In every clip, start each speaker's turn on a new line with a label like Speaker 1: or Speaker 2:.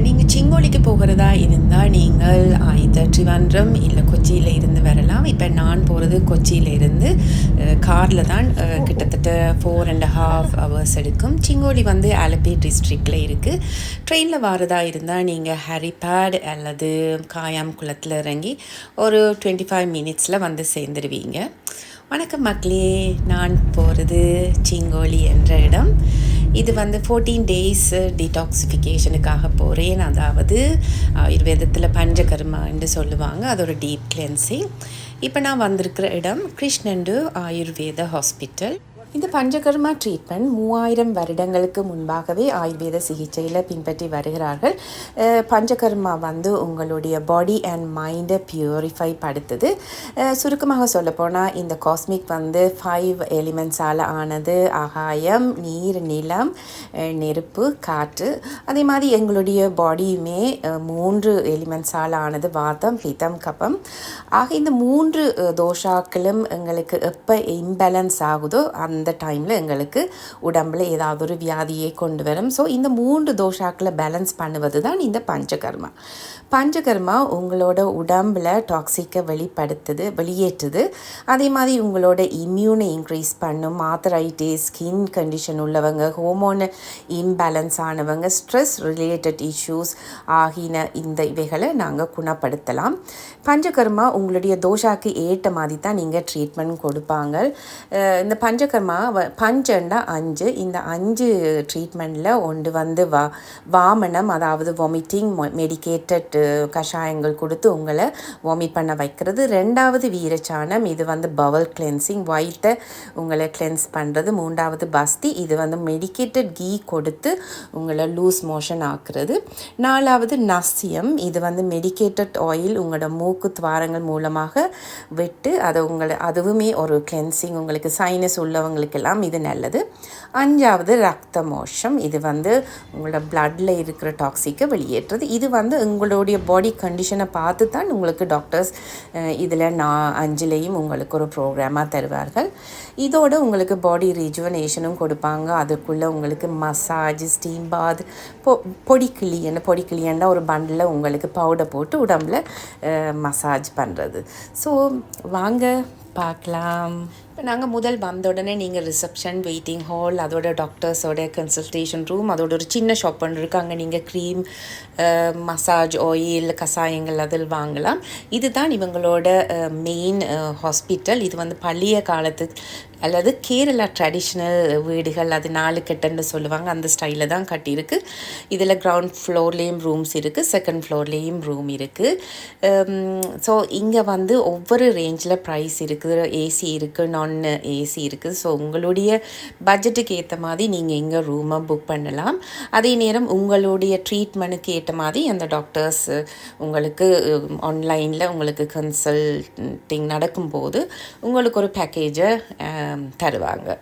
Speaker 1: நீங்கள் சிங்கோலிக்கு போகிறதா இருந்தால் நீங்கள் either ட்ரிவாண்ட்ரம் இல்லை கொச்சியில் இருந்து வரலாம். இப்போ நான் போகிறது கொச்சியில் இருந்து காரில் தான் கிட்டத்தட்ட 4.5 hours எடுக்கும். சிங்கோலி வந்து ஆலப்பி டிஸ்ட்ரிக்டில் இருக்குது. ட்ரெயினில் வரதா இருந்தால் நீங்கள் ஹரிபேட் அல்லது காயாம் குளத்தில் இறங்கி ஒரு 25 minutesல வந்து சேர்ந்துருவீங்க. வணக்கம் மக்களே, நான் போகிறது சிங்கோலி என்ற இடம். இது வந்து 14 days detoxificationுக்காக போகிறேன். அதாவது ஆயுர்வேதத்தில் பஞ்சகர்மா என்று சொல்லுவாங்க. அது ஒரு டீப் கிளென்சிங். இப்போ நான் வந்திருக்கிற இடம் கிருஷ்ணண்டு ஆயுர்வேத ஹாஸ்பிட்டல். இந்த பஞ்சகர்மா ட்ரீட்மெண்ட் 3000 வருடங்களுக்கு முன்பாகவே ஆயுர்வேத சிகிச்சையில் பின்பற்றி வருகிறார்கள். பஞ்சகர்மா வந்து உங்களுடைய பாடி அண்ட் மைண்டை பியூரிஃபை படுத்துது. சுருக்கமாக சொல்லப்போனால் இந்த காஸ்மிக் வந்து 5 எலிமெண்ட்ஸால் ஆனது. ஆகாயம், நீர், நிலம், நெருப்பு, காற்று. அதே மாதிரி எங்களுடைய பாடியுமே 3 எலிமெண்ட்ஸால் ஆனது. வாதம், பித்தம், கபம். ஆக இந்த 3 தோஷாக்களும் எங்களுக்கு எப்போ இம்பேலன்ஸ் ஆகுதோ அந்த டைமில் எங்களுக்கு உடம்பில் ஏதாவது ஒரு வியாதியை கொண்டு வரும். ஸோ இந்த 3 தோஷாக்களை பேலன்ஸ் பண்ணுவது தான் இந்த பஞ்சகர்மா. பஞ்சகர்மா உங்களோட உடம்பில் டாக்ஸிக்கை வெளியேற்றுது. அதே மாதிரி உங்களோட இம்யூனை இன்க்ரீஸ் பண்ணும். ஆத்தரைட்டிஸ், ஸ்கின் கண்டிஷன் உள்ளவங்க, ஹோமோன் இம்பேலன்ஸ் ஆனவங்க, ஸ்ட்ரெஸ் ரிலேட்டட் இஷ்யூஸ் ஆகின இவைகளை நாங்கள் குணப்படுத்தலாம். பஞ்சகர்மா உங்களுடைய தோஷாக்கு ஏற்ற மாதிரி தான் நீங்கள் ட்ரீட்மெண்ட் கொடுப்பாங்க. இந்த பஞ்சகர்மா பஞ்சண்டா 5. இந்த 5 ட்ரீட்மெண்ட்டில் ஒன்று வந்து வாமனம், அதாவது வாமிட்டிங் மெடிக்கேட்டட் கஷாயங்கள் கொடுத்து உங்களை வாமிட் பண்ண வைக்கிறது. 2வது வீரச்சானம், இது வந்து பவல் கிளென்சிங், வயிற்றை உங்களை கிளென்ஸ் பண்ணுறது. 3வது பஸ்தி, இது வந்து மெடிக்கேட்டட் கீ கொடுத்து உங்களை லூஸ் மோஷன் ஆக்குறது. 4வது நசியம், இது வந்து மெடிக்கேட்டட் ஆயில் உங்களோட மூக்கு துவாரங்கள் மூலமாக விட்டு அதுவுமே ஒரு கிளென்சிங். உங்களுக்கு சைனஸ் உள்ளவங்களுக்கெல்லாம் இது நல்லது. 5வது ரத்த மோஷம், இது வந்து உங்களோட பிளட்டில் இருக்கிற டாக்ஸிக்கை வெளியேற்றுறது. இது வந்து உங்களுடைய பாடி கண்டிஷனை பார்த்து தான் உங்களுக்கு டாக்டர்ஸ் இதில் 5லையும் உங்களுக்கு ஒரு ப்ரோக்ராமாக தருவார்கள். இதோட உங்களுக்கு பாடி ரிஜுவனேஷனும் கொடுப்பாங்க. அதுக்குள்ளே உங்களுக்கு மசாஜ், ஸ்டீம் பாத், பொடிக்கிளியன்னா ஒரு பண்டில் உங்களுக்கு பவுடர் போட்டு உடம்புல மசாஜ் பண்ணுறது. ஸோ வாங்க பார்க்கலாம். இப்போ நாங்கள் முதல் வந்த உடனே நீங்கள் ரிசப்ஷன், வெயிட்டிங் ஹால், அதோட டாக்டர்ஸோட கன்சல்டேஷன் ரூம், அதோட ஒரு சின்ன ஷாப் ஒன்று இருக்குது. அங்கே நீங்கள் க்ரீம், மசாஜ் ஆயில், கஷாயங்கள் அதில் வாங்கலாம். இதுதான் இவங்களோட மெயின் ஹாஸ்பிட்டல். இது வந்து பழைய காலத்து அல்லது கேரளா ட்ரெடிஷ்னல் வீடுகள், அது 4 கெட்டுன்னு சொல்லுவாங்க, அந்த ஸ்டைலில் தான் கட்டியிருக்கு. இதில் கிரவுண்ட் ஃப்ளோர்லேயும் ரூம்ஸ் இருக்குது, செகண்ட் ஃப்ளோர்லேயும் ரூம் இருக்குது. ஸோ இங்கே வந்து ஒவ்வொரு ரேஞ்சில் ப்ரைஸ் இருக்குது. ஏசி இருக்குது, நான் ஏசி இருக்குது. ஸோ உங்களுடைய பட்ஜெட்டுக்கு ஏற்ற மாதிரி நீங்கள் இங்கே ரூமை புக் பண்ணலாம். அதே நேரம் உங்களுடைய ட்ரீட்மெண்ட்டுக்கு ஏற்ற மாதிரி அந்த டாக்டர்ஸ் உங்களுக்கு ஆன்லைனில் உங்களுக்கு கன்சல்டிங் நடக்கும்போது உங்களுக்கு ஒரு பேக்கேஜை தருவாங்க.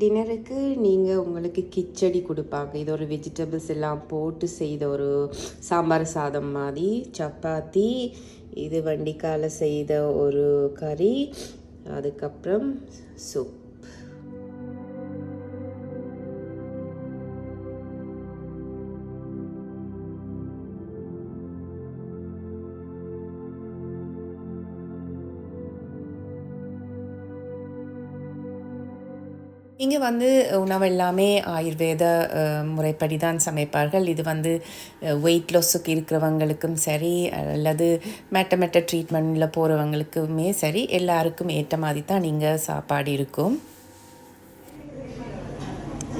Speaker 1: டின்னருக்கு நீங்கள் உங்களுக்கு கிச்சடி கொடுப்பாங்க. இது ஒரு வெஜிடபிள்ஸ் எல்லாம் போட்டு செய்த ஒரு சாம்பார் சாதம் மாதிரி. சப்பாத்தி, இது வண்டிக்கால செய்த ஒரு கறி, அதுக்கப்புறம் சூப். இங்கே வந்து உணவு எல்லாமே ஆயுர்வேத முறைப்படி தான் சமைப்பார்கள். இது வந்து வெயிட் லாஸுக்கு இருக்கிறவங்களுக்கும் சரி, அல்லது மெட்ட ட்ரீட்மெண்ட்டில் போகிறவங்களுக்குமே சரி, எல்லாருக்கும் ஏற்ற மாதிரி தான் நீங்கள் சாப்பாடு இருக்கும்.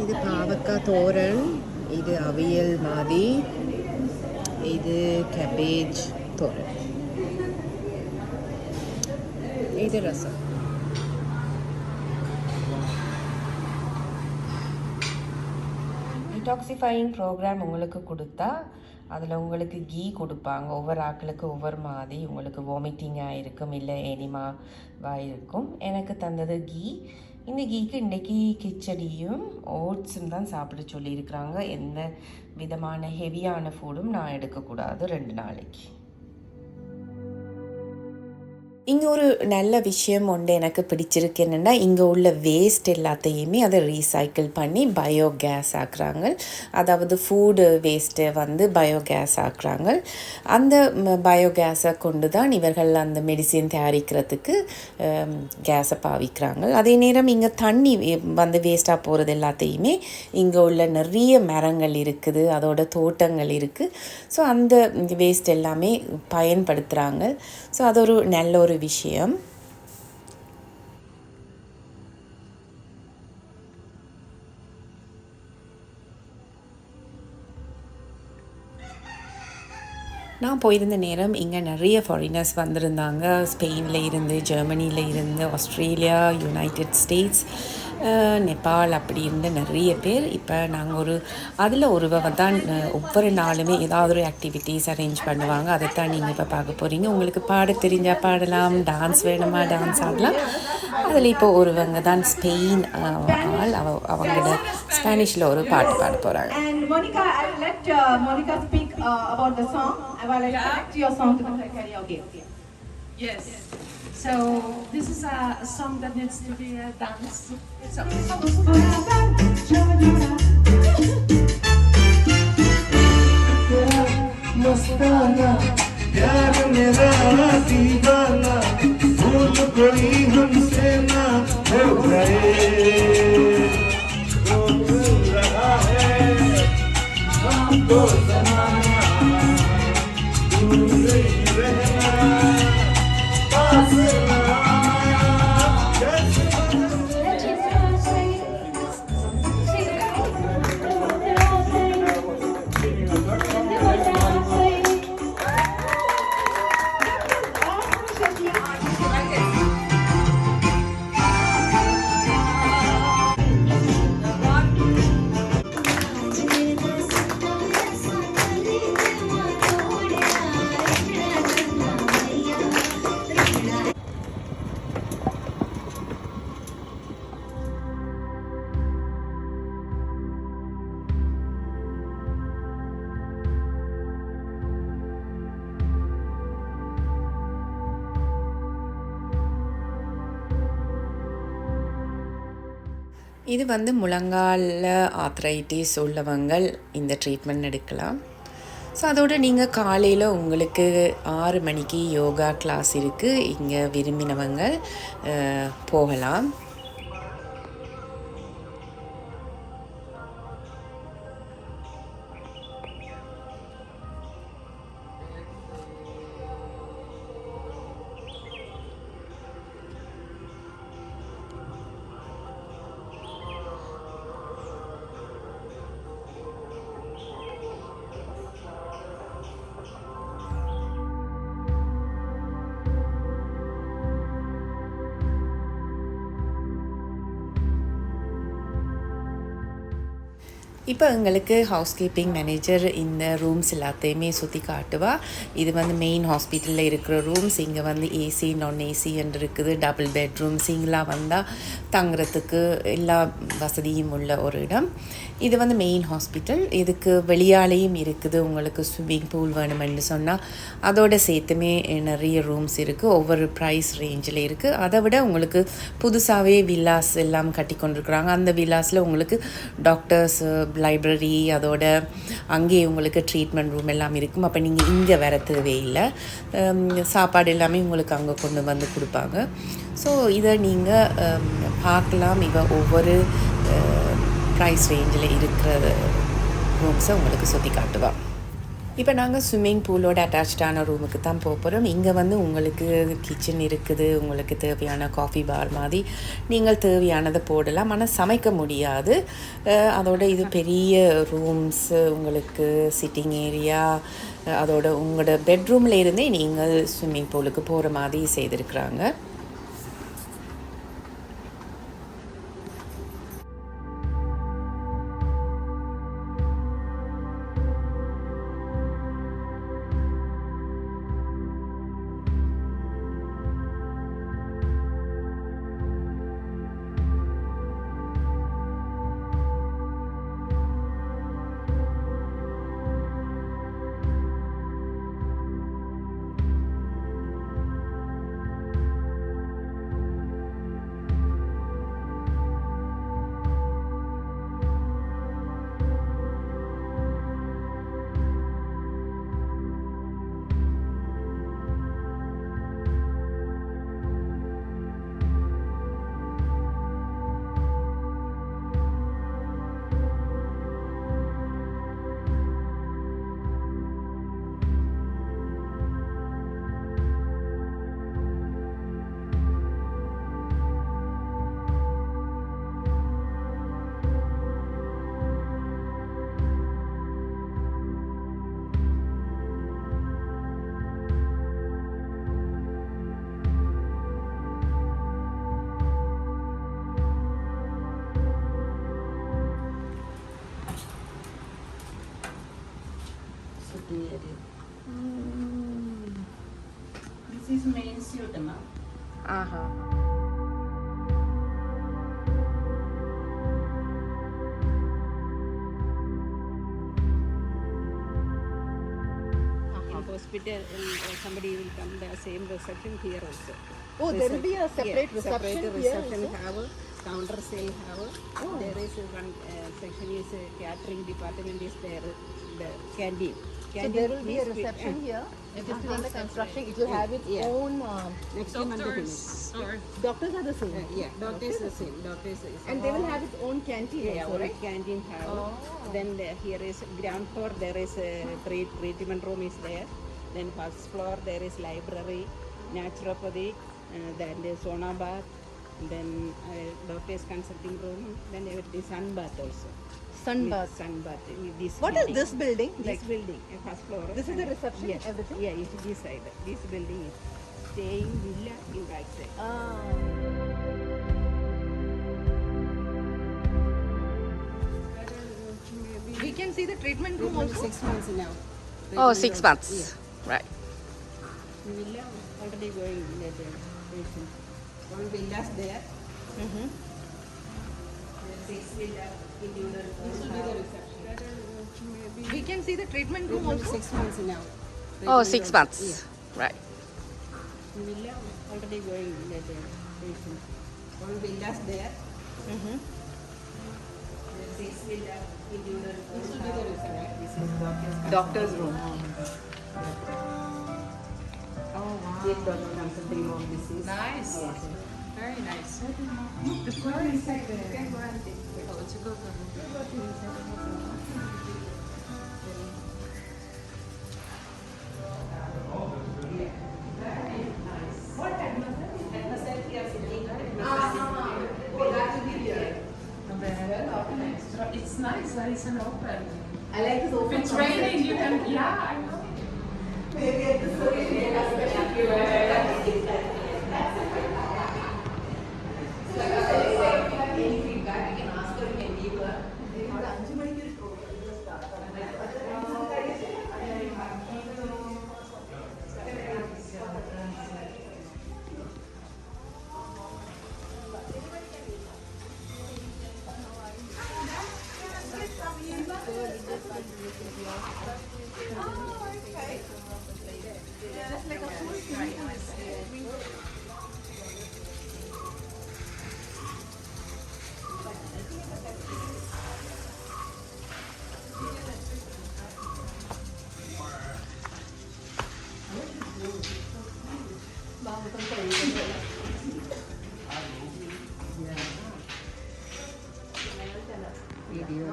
Speaker 1: இது பாவக்காய் தோரன், இது அவியல் மாதிரி, இது கேபேஜ் தோரன், இது ரசம். டிடாக்சிஃபையிங் ப்ரோக்ராம் உங்களுக்கு கொடுத்தா அதில் உங்களுக்கு கீ கொடுப்பாங்க. ஒவ்வொரு ஆட்களுக்கு ஒவ்வொரு மாதிரி. உங்களுக்கு வாமிட்டிங்காக இருக்கும், இல்லை எனிமாவாக இருக்கும். எனக்கு தந்தது கீ. இந்த கீக்கு இன்றைக்கி கிச்சடியும் ஓட்ஸும் தான் சாப்பிட சொல்லியிருக்கிறாங்க. எந்த விதமான ஹெவியான ஃபுட்டும் நான் எடுக்கக்கூடாது 2 நாளைக்கு. இங்கே ஒரு நல்ல விஷயம் ஒன்று எனக்கு பிடிச்சிருக்கு. என்னென்னா, இங்கே உள்ள வேஸ்ட் எல்லாத்தையுமே அதை ரீசைக்கிள் பண்ணி பயோகேஸ் ஆக்குறாங்க. அதாவது ஃபுட்டு வேஸ்ட்டை வந்து பயோகேஸ் ஆக்குறாங்க. அந்த பயோகேஸை கொண்டு தான் இவர்கள் அந்த மெடிசின் தயாரிக்கிறதுக்கு கேஸை பாவிக்கிறாங்க. அதே நேரம் இங்கே தண்ணி வந்து வேஸ்ட்டாக போகிறது எல்லாத்தையுமே இங்கே உள்ள நிறைய மரங்கள் இருக்குது, அதோட தோட்டங்கள் இருக்குது. ஸோ அந்த வேஸ்ட் எல்லாமே பயன்படுத்துகிறாங்க. ஸோ அது ஒரு நல்ல ஒரு விஷயம். நான் போயிருந்த நேரம் இங்கே நிறைய ஃபாரினர்ஸ் வந்திருந்தாங்க. ஸ்பெயினில் இருந்து, ஜெர்மனியில் இருந்து, ஆஸ்திரேலியா, யுனைடெட் ஸ்டேட்ஸ், நேபாள், அப்படி இருந்த நிறைய பேர். இப்போ நாங்கள் அதில் ஒருவ தான் ஒவ்வொரு நாளுமே ஏதாவது ஒரு ஆக்டிவிட்டீஸ் அரேஞ்ச் பண்ணுவாங்க. அதைத்தான் நீங்கள் இப்போ பார்க்க போகிறீங்க. உங்களுக்கு பாட தெரிஞ்சால் பாடலாம், டான்ஸ் வேணுமா டான்ஸ் ஆடலாம். அதில் இப்போ ஒருவங்க தான் ஸ்பெயின் ஆள். அவங்களோட ஸ்பானிஷில் ஒரு பாட்டு பாட போகிறாங்க.
Speaker 2: Monica, I'll let Monica speak about the song. I will connect your song to the karaoke.
Speaker 3: Yes. So this is a song that needs to be danced. So.
Speaker 4: मस्ताना प्यार मेरा दीवाना भूल कोई हमसे ना हो गए वो भूल रहा है हमको जमाना दूर ही रहना पास ना
Speaker 1: இது வந்து முழங்காலில் ஆர்த்ரைட்டிஸ் உள்ளவங்கள் இந்த ட்ரீட்மெண்ட் எடுக்கலாம். ஸோ அதோடு நீங்கள் காலையில் உங்களுக்கு 6 மணிக்கு யோகா கிளாஸ் இருக்குது. இங்கே விரும்பினவங்க போகலாம். இப்போ எங்களுக்கு ஹவுஸ் கீப்பிங் மேனேஜர் இந்த ரூம்ஸ் எல்லாத்தையுமே சுற்றி காட்டுவா. இது வந்து மெயின் ஹாஸ்பிட்டலில் இருக்கிற ரூம்ஸ். இங்கே வந்து ஏசி, நான் ஏசி என்று இருக்குது. டபுள் பெட்ரூம், சிங்கிளாக வந்தால் தங்குறதுக்கு எல்லா வசதியும் உள்ள ஒரு இடம். இது வந்து மெயின் ஹாஸ்பிட்டல். இதுக்கு வெளியாலேயும் இருக்குது. உங்களுக்கு ஸ்விம்மிங் பூல் வேணுமென்னு சொன்னால் அதோட சேர்த்துமே நிறைய ரூம்ஸ் இருக்குது. ஒவ்வொரு ப்ரைஸ் ரேஞ்சில் இருக்குது. அதை விட உங்களுக்கு புதுசாகவே வில்லாஸ் எல்லாம் கட்டி கொண்டிருக்கிறாங்க. அந்த வில்லாஸில் உங்களுக்கு டாக்டர்ஸ், லைப்ரரி, அதோட அங்கேயே உங்களுக்கு ட்ரீட்மெண்ட் ரூம் எல்லாம் இருக்கும். அப்போ நீங்கள் இங்கே வர தேவையில்லை. சாப்பாடு எல்லாமே உங்களுக்கு அங்கே கொண்டு வந்து கொடுப்பாங்க. ஸோ இதை நீங்கள் பார்க்கலாம். இவ ஒவ்வொரு ப்ரைஸ் ரேஞ்சில் இருக்கிற ரூம்ஸை உங்களுக்கு சுற்றி காட்டுவாள். இப்போ நாங்கள் ஸ்விம்மிங் பூலோட அட்டாச்சான ரூமுக்கு தான் போகிறோம். இங்கே வந்து உங்களுக்கு கிச்சன் இருக்குது, உங்களுக்கு தேவையான காஃபி பார் மாதிரி நீங்கள் தேவையானதை போடலாம். ஆனால் சமைக்க முடியாது. அதோட இது பெரிய ரூம்ஸு, உங்களுக்கு சிட்டிங் ஏரியா, அதோட உங்களோட பெட்ரூமில் இருந்தே நீங்கள் ஸ்விம்மிங் பூலுக்கு போகிற மாதிரி செய்திருக்கிறாங்க.
Speaker 5: This is main suite, ma'am.
Speaker 1: Aha.
Speaker 5: In hospital, somebody will come the same reception here also.
Speaker 2: Oh, there will be a separate reception
Speaker 5: separate
Speaker 2: here
Speaker 5: reception
Speaker 2: also?
Speaker 5: have, counter sale have. There is one section is catering department is there, the canteen.
Speaker 2: So there will be a reception here. It is under construction. It will have its own.
Speaker 5: Next month finish.
Speaker 2: Doctors are the same.
Speaker 5: Yeah, doctors the same. Doctors is
Speaker 2: And they will have its own canteen
Speaker 5: yeah,
Speaker 2: also,
Speaker 5: only
Speaker 2: right?
Speaker 5: canteen have. Then here is ground floor. There is a treatment room is there. Then first floor there is library, naturopathy, then the sauna bath, then doctor's consulting room. Then there is sun bath also.
Speaker 2: Sun bath.
Speaker 5: Sun bath. This
Speaker 2: What is this building?
Speaker 5: This building, first floor.
Speaker 2: This is the reception,
Speaker 5: Yes.
Speaker 2: everything?
Speaker 5: Yeah, it is this side. This building is staying villa in right side.
Speaker 2: We can see the treatment room also.
Speaker 5: 6 months now.
Speaker 1: Oh,
Speaker 5: Treatment
Speaker 1: 6
Speaker 5: room.
Speaker 1: months. Right.
Speaker 5: Villa already going in the patient. One villas there. Six villa individual. This will be the reception.
Speaker 2: We can see the treatment room also.
Speaker 5: 6 months now.
Speaker 1: Oh,
Speaker 5: Treatment
Speaker 1: 6
Speaker 5: room.
Speaker 1: months. Right.
Speaker 5: Villa already going in the patient. One villas there. Six villa individual. This will be the reception. This is
Speaker 2: Doctor's room.
Speaker 5: This doctor consulting room. This is
Speaker 3: Nice. Very nice. The floor is like the. You can go and take it. Oh, it's a good one. It's nice that it's an open.
Speaker 2: I like this
Speaker 3: If it's raining, you can. Yeah, I know.
Speaker 5: video.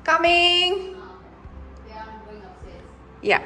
Speaker 1: Coming. Yeah.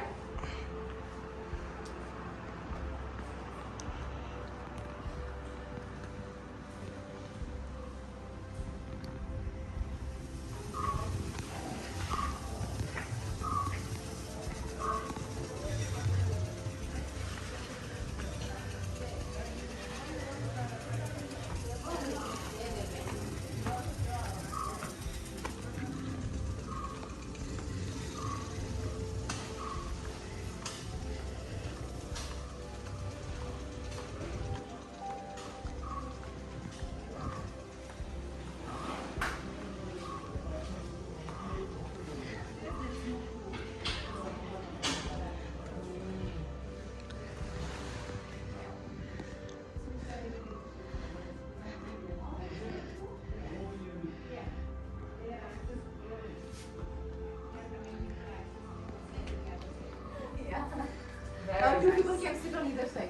Speaker 2: Two people can sit on either side.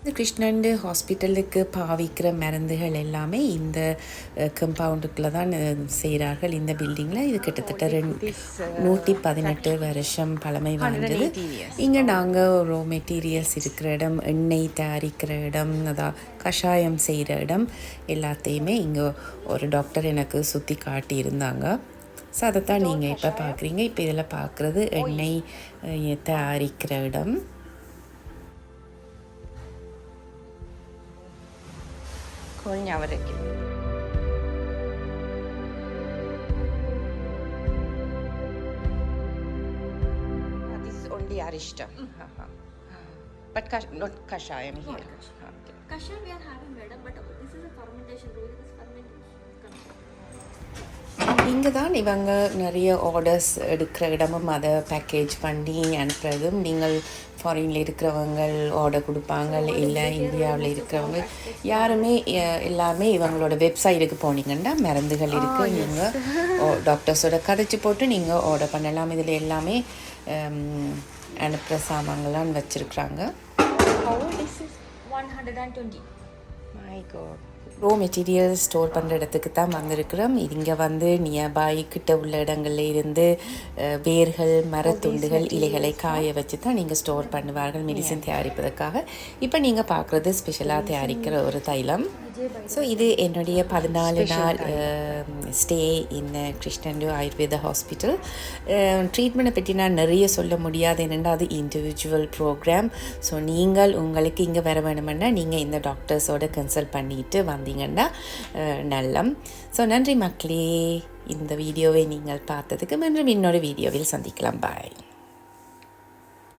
Speaker 1: இந்த கிருஷ்ணண்டு ஹாஸ்பிட்டலுக்கு பாவிக்கிற மருந்துகள் எல்லாமே இந்த கம்பவுண்டுக்குள்ளே தான் செய்கிறார்கள் இந்த பில்டிங்கில். இது கிட்டத்தட்ட 118 வருஷம் பழமை வாய்ந்தது. இங்கே நாங்கள் ரோ மெட்டீரியல்ஸ் இருக்கிற இடம், எண்ணெய் தயாரிக்கிற இடம், அதான் கஷாயம் செய்கிற இடம் எல்லாத்தையுமே இங்கே ஒரு டாக்டர் எனக்கு சுற்றி காட்டியிருந்தாங்க. ஸோ அதைத்தான் நீங்கள் இப்போ பார்க்குறீங்க. இப்போ இதில் பார்க்குறது எண்ணெய் தயாரிக்கிற இடம்.
Speaker 6: Kolnyavrekin. This is only Arishta. But not Kashayam here.
Speaker 7: Kasha we are having, madam, but this is a fermentation. Really, this fermentation.
Speaker 1: இங்கே தான் இவங்க நிறைய ஆர்டர்ஸ் எடுக்கிற இடமும் அதை பேக்கேஜ் பண்ணி அனுப்புறதும். நீங்கள் ஃபாரினில் இருக்கிறவங்க ஆர்டர் கொடுப்பாங்க, இல்லை இந்தியாவில் இருக்கிறவங்க யாருமே எல்லாமே இவங்களோட வெப்சைட்டுக்கு போனீங்கன்னா மருந்துகள் இருக்குது. நீங்கள் டாக்டர்ஸோட கதைச்சி போட்டு நீங்கள் ஆர்டர் பண்ணலாம். இதில் எல்லாமே அனுப்புகிற சாமான்கள்லாம் வச்சுருக்குறாங்க.
Speaker 7: How this is 120.
Speaker 6: My God.
Speaker 1: Row material store பண்ணுற இடத்துக்கு தான் வந்திருக்கிறோம். இங்கே வந்து நியர்பை கிட்ட உள்ள இடங்கள்ல இருந்து வேர்கள், மரத்துண்டுகள், இலைகளை காய வச்சு தான் நீங்கள் ஸ்டோர் பண்ணுவார்கள் மெடிசன் தயாரிப்பதற்காக. இப்போ நீங்கள் பார்க்குறது ஸ்பெஷலாக தயாரிக்கிற ஒரு தைலம். ஸோ இது என்னுடைய 14 நாள் ஸ்டே இன் கிருஷ்ணண்டு ஆயுர்வேதா ஹாஸ்பிட்டல். ட்ரீட்மெண்ட்டை பற்றி நான் நிறைய சொல்ல முடியாது, என்னென்னா அது இண்டிவிஜுவல் ப்ரோக்ராம். ஸோ நீங்கள் உங்களுக்கு இங்கே வர வேணுமென்னா நீங்கள் இந்த டாக்டர்ஸோட கன்சல்ட் பண்ணிட்டு வந்தீங்கன்னா நல்லம். ஸோ நன்றி மக்களே, இந்த வீடியோவை நீங்கள் பார்த்ததுக்கு. மீண்டும் இன்னொரு வீடியோவில் சந்திக்கலாம். பாய்.